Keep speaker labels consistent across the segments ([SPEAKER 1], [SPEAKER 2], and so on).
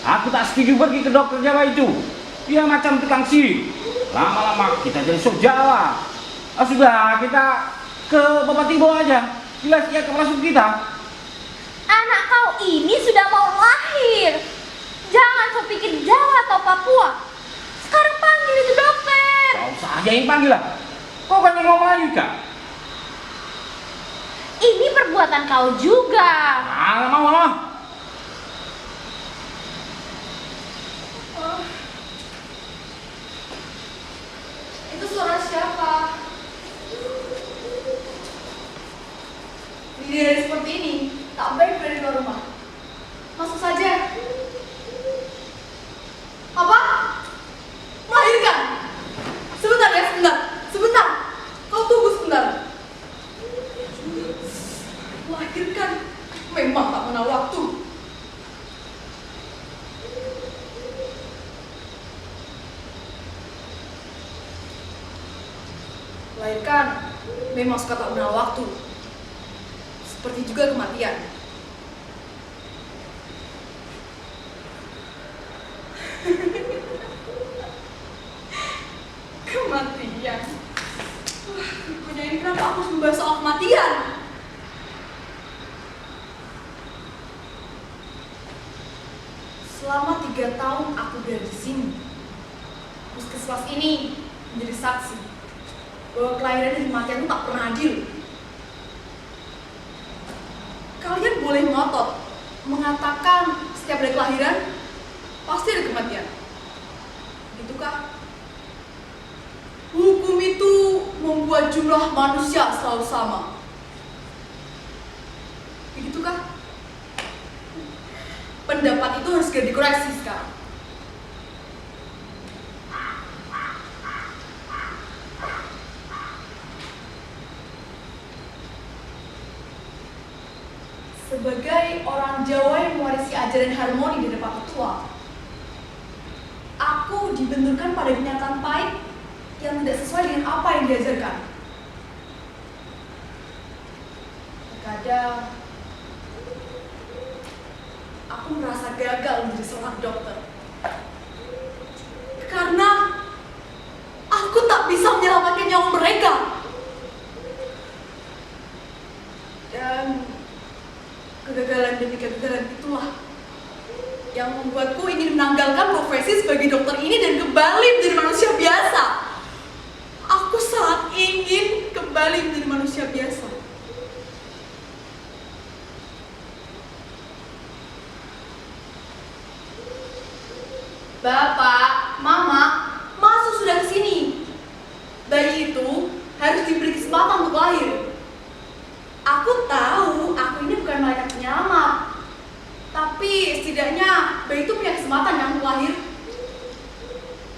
[SPEAKER 1] Aku tak setuju pergi ke dokter Jawa itu. Dia macam tukang sihir. Lama-lama kita jadi sojala. Sudah, kita ke Bapak Tibo aja. Jelas dia kepala suku kita.
[SPEAKER 2] Anak kau ini sudah mau lahir. Jangan kau pikir Jawa atau Papua. Sekarang panggil itu dokter.
[SPEAKER 1] Kau saja yang panggil lah. Kau kan yang mau melanjutkan.
[SPEAKER 2] Ini perbuatan kau juga.
[SPEAKER 1] Nggak mau lah.
[SPEAKER 3] Itu suara siapa? Diri seperti ini tak baik dari luar rumah. Masuk saja. Apa? Melahirkan? Sebentar ya, sebentar. Sebentar. Kau tunggu sebentar. Melahirkan memang tak mengenal waktu. Melahirkan memang suka tak mengenal waktu. Seperti juga kematian. Kematian. Wah, rupanya ini kenapa aku harus membahas soal kematian? Selama 3 tahun aku berada di sini. Puskesmas ini menjadi saksi bahwa kelahiran dan kematian itu tak pernah adil. Kalian boleh ngotot mengatakan setiap ada kelahiran pasti ada kematian. Begitukah? Hukum itu membuat jumlah manusia selalu sama. Begitukah? Pendapat itu harus segera dikoreksi sekarang. Sebagai orang Jawa yang mewarisi ajaran harmoni dari Pak Ketua, aku dibenturkan pada kenyataan pahit yang tidak sesuai dengan apa yang diajarkan. Terkadang aku merasa gagal menjadi seorang dokter karena aku tak bisa menyelamatkan nyawa mereka. Dan kegagalan demi kegagalan itulah yang membuatku ingin menanggalkan profesi sebagai dokter ini dan kembali menjadi manusia biasa. Aku sangat ingin kembali menjadi manusia biasa. Bapak, Mama, masuk sudah ke sini. Bayi itu harus diberi kesempatan untuk lahir. Aku tahu aku ini bukan malaikat penyelamat, tapi setidaknya bayi itu punya kesempatan yang untuk lahir.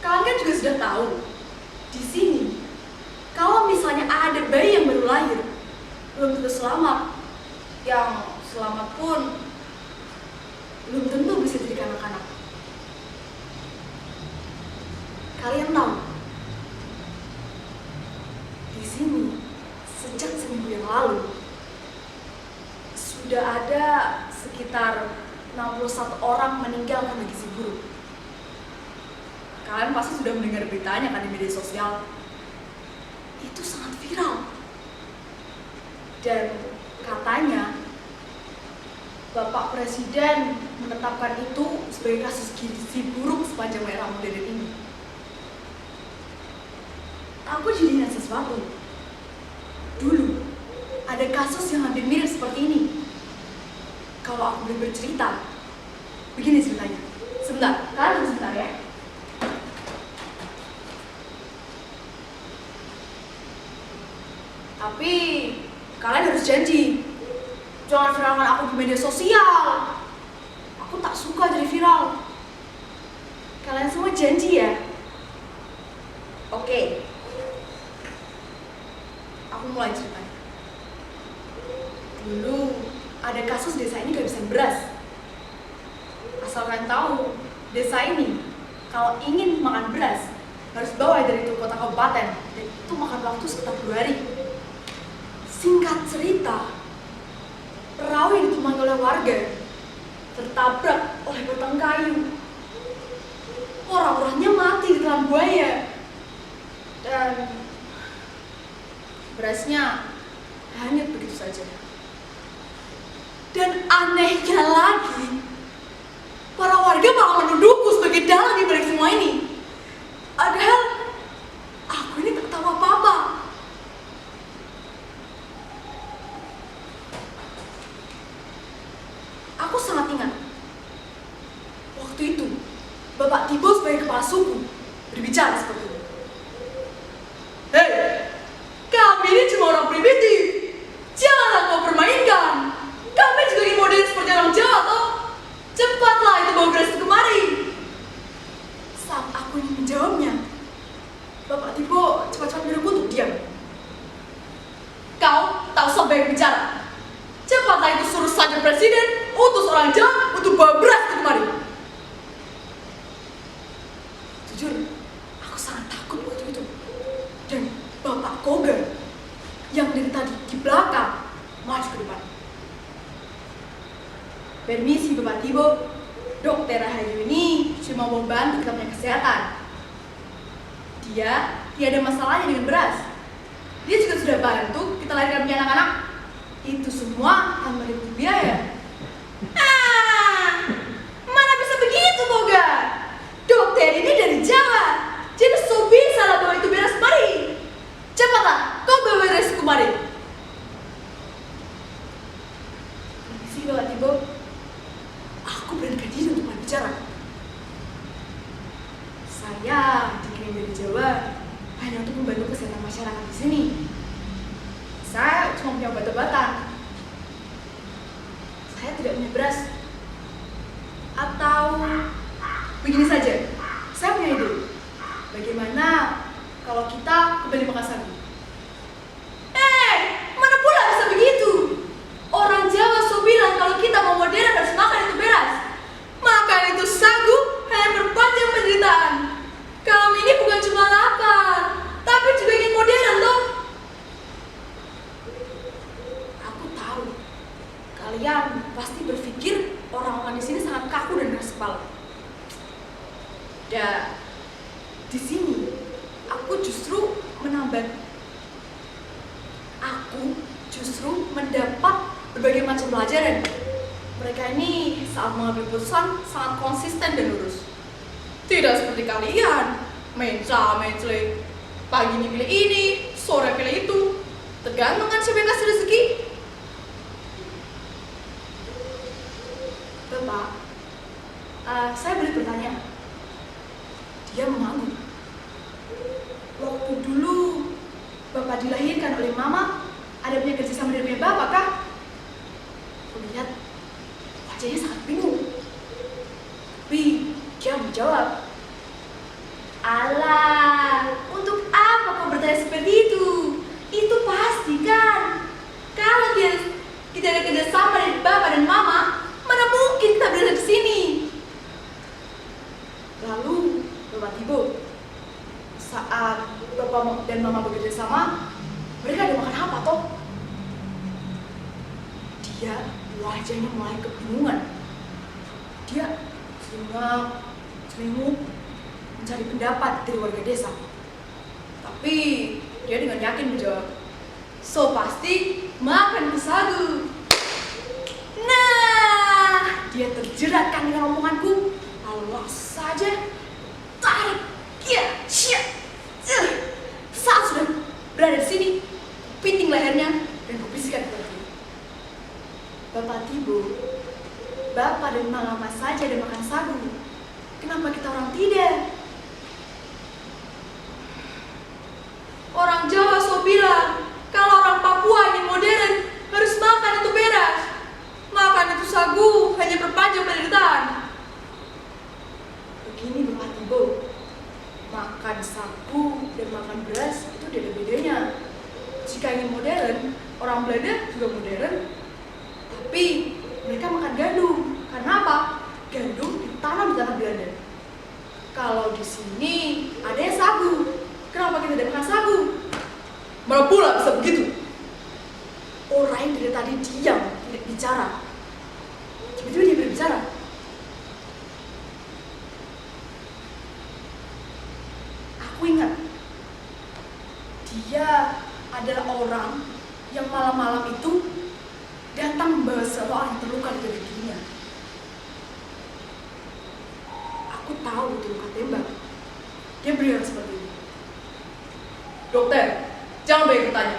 [SPEAKER 3] Kalian kan juga sudah tahu di sini, kalau misalnya ada bayi yang baru lahir, belum tentu selamat. Yang selamat pun belum tentu bisa jadi anak-anak. Kalian tahu, di sini sejak seminggu yang lalu sudah ada sekitar 61 orang meninggal karena gizi buruk. Kalian pasti sudah mendengar beritanya kan di media sosial. Itu sangat viral. Dan katanya Bapak Presiden menetapkan itu sebagai kasus gizi buruk sepanjang era modern ini. Aku jadi ingat sesuatu. Dulu ada kasus yang hampir mirip seperti ini. Kalau aku boleh bercerita, begini ceritanya. Sebentar, kalian tunggu sebentar ya. Tapi kalian harus janji, jangan viralkan aku di media sosial. Aku tak suka jadi viral. Kalian semua janji ya? Oke. Aku mulai ceritanya. Dulu ada kasus desa ini kehabisan beras. Asal kalian tahu, desa ini kalau ingin makan beras harus bawa dari kota kabupaten, dan itu makan waktu sekitar 2 hari. Singkat cerita, perahu yang ditumpangi oleh warga tertabrak oleh batang kayu orang-orangnya mati di telan buaya. Dan berasnya hanyut begitu saja. Dan anehnya lagi, para warga malah menuduhku sebagai dalang di balik semua ini. Padahal aku ini tak tahu apa-apa. Aku sangat ingat waktu itu Bapak Tibo sebagai kepala suku berbicara seperti itu. Hei, kami ini cuma orang primitif. Janganlah kau permainkan. Kami juga ingin modern seperti orang Jawa, toh. Cepatlah itu bawa beras itu kemari. Saat aku ingin menjawabnya, Bapak Tibo cepat-cepat menyuruhku untuk diam. Kau tak usah banyak bicara. Cepatlah itu suruh saja presiden utus orang Jawa untuk bawa beras itu kemari. Jujur, aku sangat takut waktu itu. Dan Bapak Koga yang dari tadi di belakang maju ke depan. Permisi Bapak Tibo, Dokter Rahayu ini cuma mau bantu kita punya kesehatan. Dia tiada masalahnya dengan beras. Dia juga sudah bantu kita lahirkan punya anak-anak. Itu semua tanpa dipungut biaya. Mana bisa begitu Koga? Dokter ini dari Jawa, jadi so bisa lah bawa itu beras kemari. Cepatlah, kau bawa beras kemari. Permisi Bapak Tibo, aku beranikan diri untuk berbicara. Saya dikirim dari Jawa hanya untuk membantu kesehatan masyarakat di sini. Saya cuma punya obat-obatan. Saya tidak punya beras. Atau begini saja, saya punya ide. Bagaimana kalau kita kembali makan sagu? Mana pula bisa begitu? Orang Jawa so bilang kalau kita mau modern harus makan itu beras. Makan itu sagu hanya perpanjang penderitaan. Kami ini bukan cuma lapar, tapi juga ingin modern loh. Aku tahu kalian pasti berpikir orang-orang di sini sangat kaku dan keras kepala. Dan di sini aku justru mendapat berbagai macam pelajaran. Mereka ini saat mengambil keputusan sangat konsisten dan lurus. Tidak seperti kalian, mencle. Pagi ini pilih ini, sore pilih itu. Tergantung kan siapa yang kasih rezeki. Bapak, saya boleh bertanya? Dia mengangguk. Waktu dulu Bapak dilahirkan oleh Mama, ada punya kerjasama dengan punya Bapak kah? Aku lihat wajahnya sangat bingung. Tapi dia menjawab, "Alah, untuk apa kau bertanya seperti itu? Itu pasti kan. Kalau kita ada kerjasama dari Bapak dan Mama, mana mungkin kita berada di sini." Lalu Bapak Tibo, saat Bapak dan Mama bekerja sama, mereka ada makan apa toh? Dia wajahnya mulai kebingungan. Dia selingut mencari pendapat dari warga desa. Tapi dia dengan yakin menjawab, "So pasti makan sagu." Nah, dia terjerat kan dengan omonganku. Allah saja. Tarik. Ya, siap. Saat sudah berada di sini, pinting lehernya dan kubisikkan kepada dia, "Bapak Tibo, Bapak dan Mama saja ada makan sagu. Kenapa kita orang tidak? Orang Jawa so bilang, kalau orang Papua ingin modern, harus makan itu beras. Makan itu sagu, hanya perpanjang penderitaan." Begini Bapak Tibo, makan sagu dan makan beras itu tidak ada bedanya. Jika ingin modern, orang Belanda juga modern, tapi mereka makan gandum. Karena apa? Gandum ditanam di tanah Belanda. Kalau di sini ada yang sagu, kenapa kita tidak makan sagu? Mana pula bisa begitu? Orang yang dari tadi diam, tidak bicara. Tiba-tiba dia berbicara. orang yang malam-malam itu datang membawa seorang yang terluka di kakinya. Aku tahu itu luka tembak. Dia berkata seperti ini. Dokter, jangan banyak bertanya.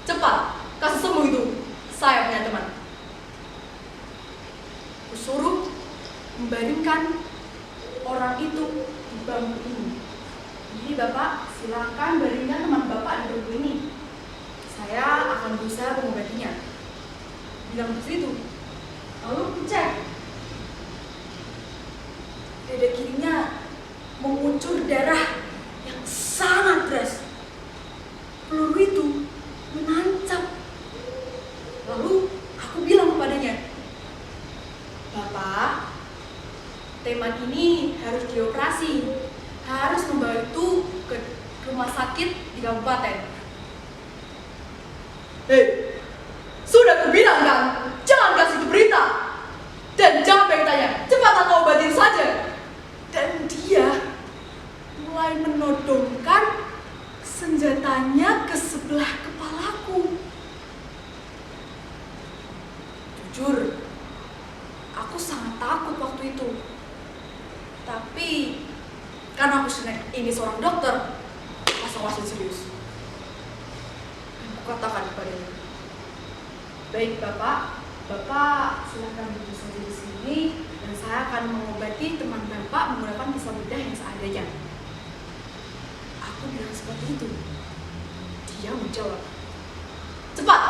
[SPEAKER 3] Cepat, kasih sembuh itu. Saya punya teman. Kusuruh membaringkan orang itu di bangku ini. Jadi Bapak, silakan baringkan teman Bapak di bangku ini. Saya akan berusaha mengobatinya. Bilang begitu. Lalu cek. Dada kirinya mengucur darah yang sangat deras. Peluru itu menancap. Lalu aku bilang kepadanya, Bapak, teman ini harus dioperasi, harus membawa itu ke rumah sakit di kabupaten. Hei, sudah kubilang kan, jangan kasih itu berita. Dan jangan pengen tanya, cepat aku obatin saja. Dan dia mulai menodongkan senjatanya ke sebelah kepalaku. Jujur, aku sangat takut waktu itu. Tapi karena aku ini seorang dokter, masa serius. Aku katakan kepadanya, baik Bapak, Bapak silakan duduk saja di sini dan saya akan mengobati teman Bapak menggunakan pisau bedah yang seadanya. Aku bilang seperti itu. Dia menjawab, cepat,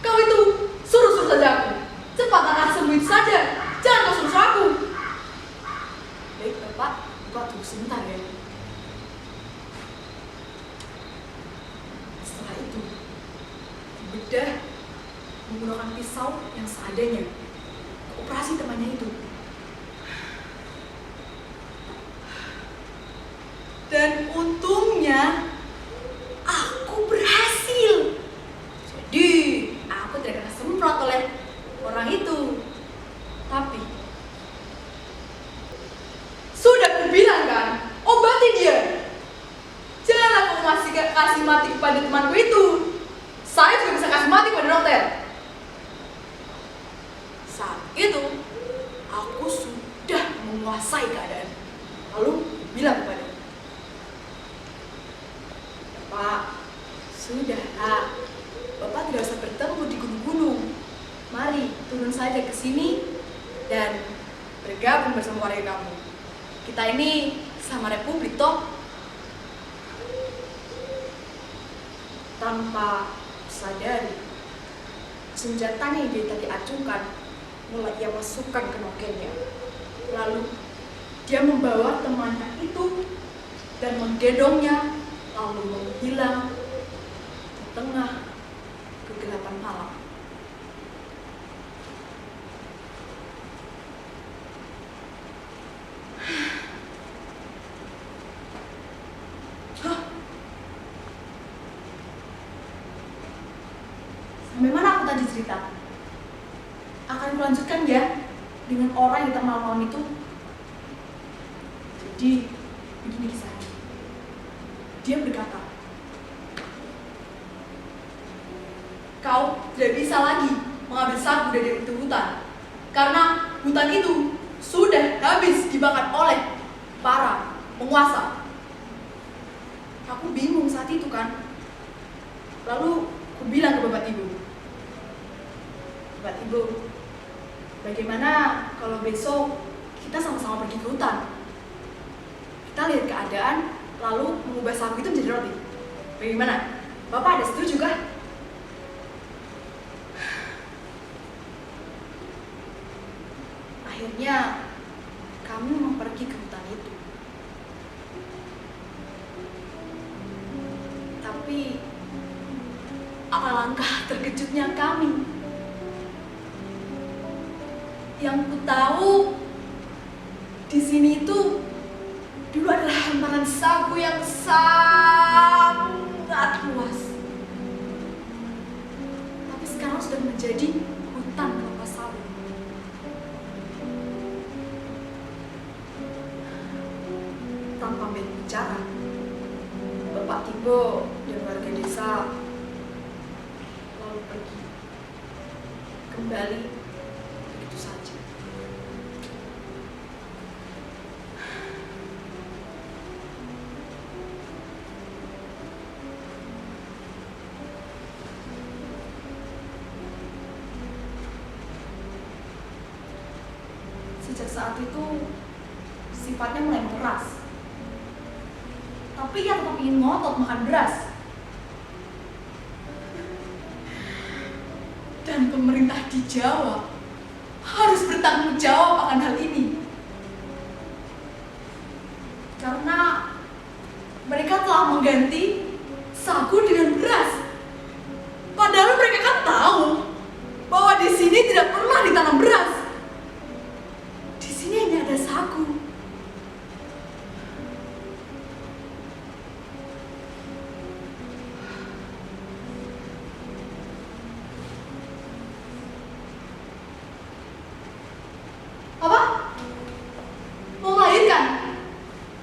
[SPEAKER 3] kau itu suruh saja aku. Cepat akan sembuh saja, jangan kau suruh aku. Baik Bapak, Bapak tunggu sebentar ya. Setelah itu, bedah menggunakan pisau yang seadanya operasi temannya itu. Dan untungnya aku berhasil. Jadi aku tidak kena semprot oleh orang itu. Tapi sudah kubilang kan, obati dia. Jangan aku masih kasih mati kepada temanku itu. Saya juga bisa kasih mati pada dokter. Saat itu, aku sudah menguasai keadaan. Lalu bilang kepada Pak, sudahlah. Bapak tidak usah bertemu di gunung-gunung. Mari turun saja ke sini dan bergabung bersama warga kamu. Kita ini sama Republik toh. Tanpa sadari, senjatanya yang dia tadi acungkan mulai ia masukkan ke nokennya. Lalu dia membawa temannya itu dan menggendongnya, lalu menghilang di tengah kegelapan malam. Sampai mana aku tadi cerita? Akan kulanjutkan ya dengan orang yang tengah malam itu. Jadi begini kisahnya. Dia berkata, kau tidak bisa lagi mengambil sagu dari itu hutan, karena hutan itu sudah habis dimakan oleh para penguasa. Aku bingung saat itu kan. Lalu aku bilang ke Bapak Ibu, Bapak Ibu, bagaimana kalau besok kita sama-sama pergi ke hutan? Kita lihat keadaan, lalu mengubah sagu itu menjadi roti. Bagaimana? Bapak ada setuju kah? Akhirnya kami memang pergi ke hutan itu. Tapi alangkah terkejutnya kami. Yang ku tahu di sini itu dulu adalah hamparan sagu yang sangat luas. Tapi sekarang sudah menjadi hutan kelapa sawit. Tanpa berbicara, Bapak Tibo dan warga desa pergi. Kembali begitu saja. Sejak saat itu sifatnya mulai keras. Tapi ia tetap ingin ngotot makan beras. Dan pemerintah di Jawa harus bertanggung jawab akan hal ini. Karena mereka telah mengganti sagu dengan beras. Padahal mereka kan tahu bahwa di sini tidak pernah ditanam beras. Di sini hanya ada sagu. Apa? Mau melahirkan?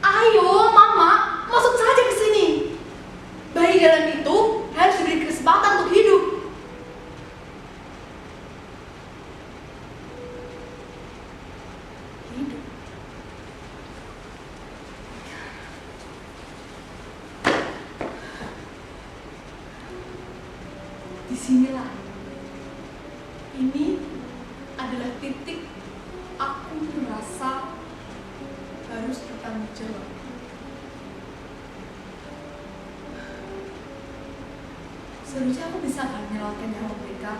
[SPEAKER 3] Ayo, Mama, masuk saja ke sini. Bayi dalam itu harus diberi kesempatan untuk hidup. Hidup. Disinilah. Ini adalah titik aku merasa harus bertanggung jawab. Seharusnya aku bisa kan menyelamatkan nyawa mereka.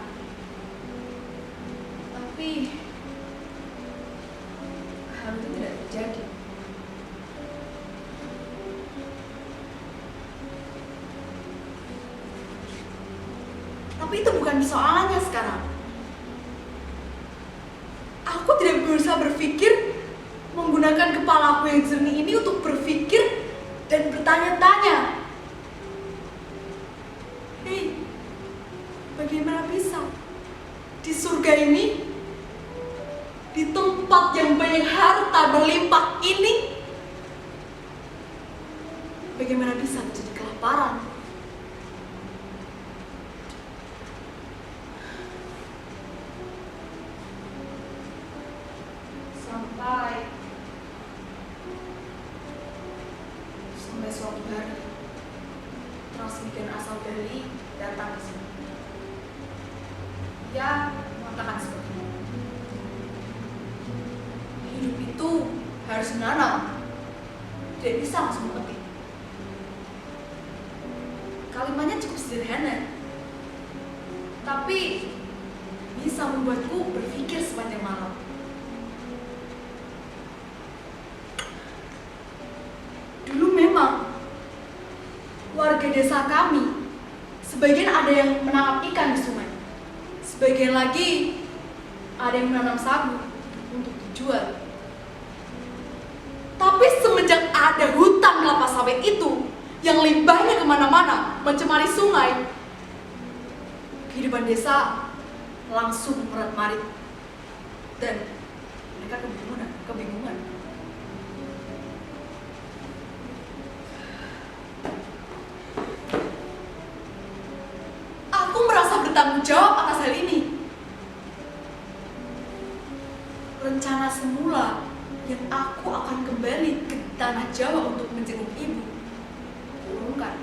[SPEAKER 3] Tapi hal itu tidak terjadi. Tapi itu bukan persoalannya sekarang. Aku tidak berusaha berpikir menggunakan kepala aku yang jernih ini untuk berpikir dan bertanya-tanya. Hei, bagaimana bisa di surga ini, di tempat yang banyak harta berlimpah ini, bagaimana bisa terjadi kelaparan? Sampai suatu hari transmigran asal Bali datang ke sini. Dia mengatakan seperti ini. Hidup itu harus menanam, tidak bisa langsung memetik. Kalimatnya cukup sederhana, tapi bisa membuatku berpikir sepanjang malam. Dulu memang warga desa kami, sebagian ada yang menangkap ikan di sungai, sebagian lagi ada yang menanam sagu untuk dijual. Tapi semenjak ada hutan kelapa sawit itu yang limbahnya kemana-mana mencemari sungai, kehidupan desa langsung merat-marit dan mereka kebingungan. Aku merasa bertanggung jawab atas hal ini. Rencana semula yang aku akan kembali ke tanah Jawa untuk menjenguk ibu diurungkan.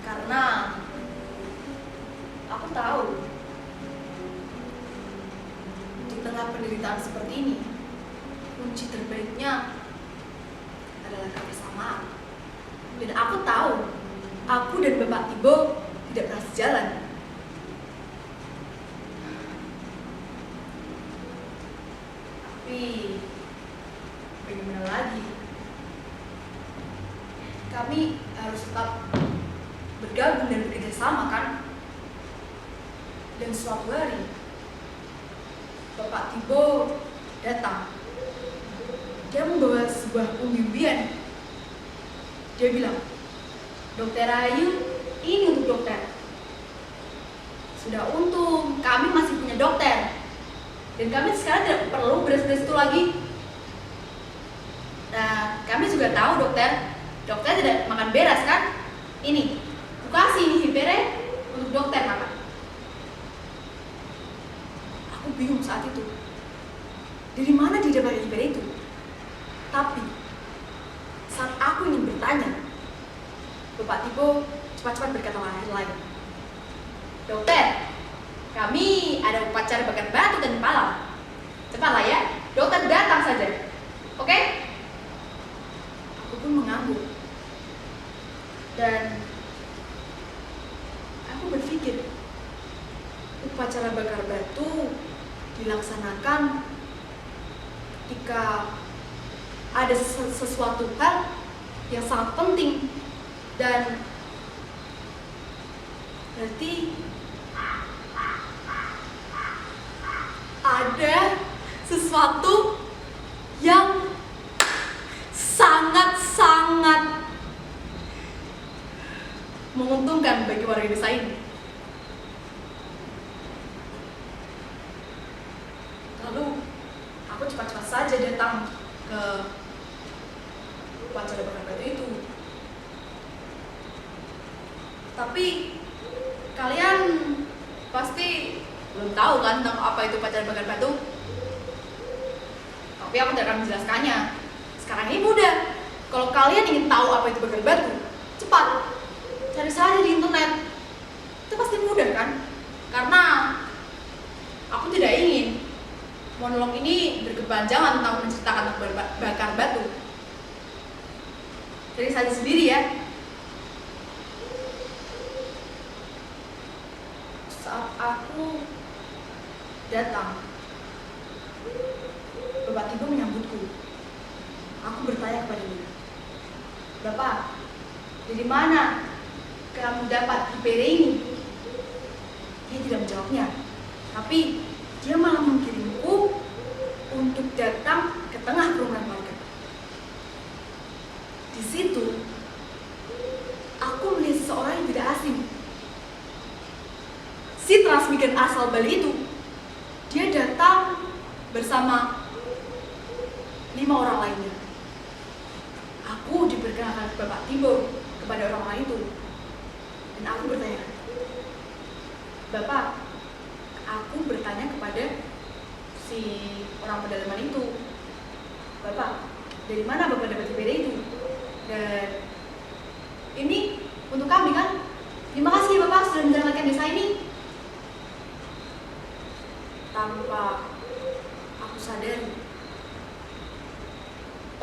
[SPEAKER 3] Karena aku tahu di tengah penderitaan seperti ini, kunci terbaiknya adalah kebersamaan. Dan aku tahu aku dan Bapak Tibo tidak pernah sejalan. Tapi bagaimana lagi? Kami harus tetap bergabung dan bekerja sama, kan? Dan suatu hari Bapak Tibo datang. Dia membawa sebuah umbi-umbian. Dia bilang, "Dokter Ayu, ini untuk dokter." Sudah untung kami masih punya dokter. Dan kami sekarang tidak perlu beres-beres itu lagi. Nah, kami juga tahu dokter tidak makan beras, kan? Ini kasih ini Hipere untuk dokter kakak. Aku bingung saat itu. Dari mana dia dapat Hipere itu? Tapi saat aku ingin bertanya, Bapak Tibo cepat-cepat berkata lain. Dokter, kami ada upacara bakar batu dan malam. Cepatlah ya, dokter datang saja. Oke? Aku pun mengangguk. Dan aku berpikir, upacara bakar batu dilaksanakan ketika ada sesuatu hal yang sangat penting dan berarti ada sesuatu yang sangat-sangat menguntungkan bagi warga desa ini. Lalu aku cepat-cepat saja datang ke upacara bakar batu itu. Tapi kalian pasti belum tahu kan tentang apa itu upacara bakar batu. Tapi aku tidak akan menjelaskannya. Sekarang ini mudah. Kalau kalian ingin tahu apa itu bakar batu, cepat cari saja di internet. Itu pasti mudah kan? Karena aku tidak ingin monolog ini berkepanjangan tentang menceritakan bakar batu. Cari saja sendiri ya. Saat aku datang, Bapak Tibo menyambutku. Aku bertanya kepada dia, Bapak, dari mana kamu dapat Hipere ini? Dia tidak menjawabnya, tapi dia malah mengirimku untuk datang ke tengah kerumunan warga. Di situ, aku melihat seseorang yang tidak asing. Si transmigran asal Bali itu, dia datang bersama 5 orang lainnya. Aku diperkenalkan Bapak Tibo kepada orang lain itu. Dan aku bertanya, Bapak, aku bertanya kepada si orang pedalaman itu, Bapak, dari mana Bapak dapat Hipere itu? Dan ini untuk kami kan? Terima kasih ya Bapak sudah menyelamatkan desa ini. Tanpa aku sadari,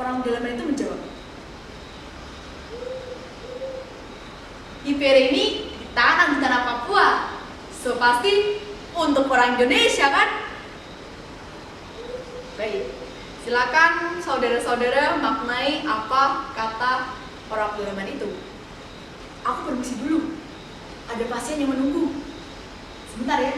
[SPEAKER 3] orang pedalaman itu menjawab, Hipere ini ditanam di tanah Papua, so pasti untuk orang Indonesia kan? Baik, silakan saudara-saudara maknai apa kata orang pedalaman itu. Aku permisi dulu, ada pasien yang menunggu. Sebentar ya.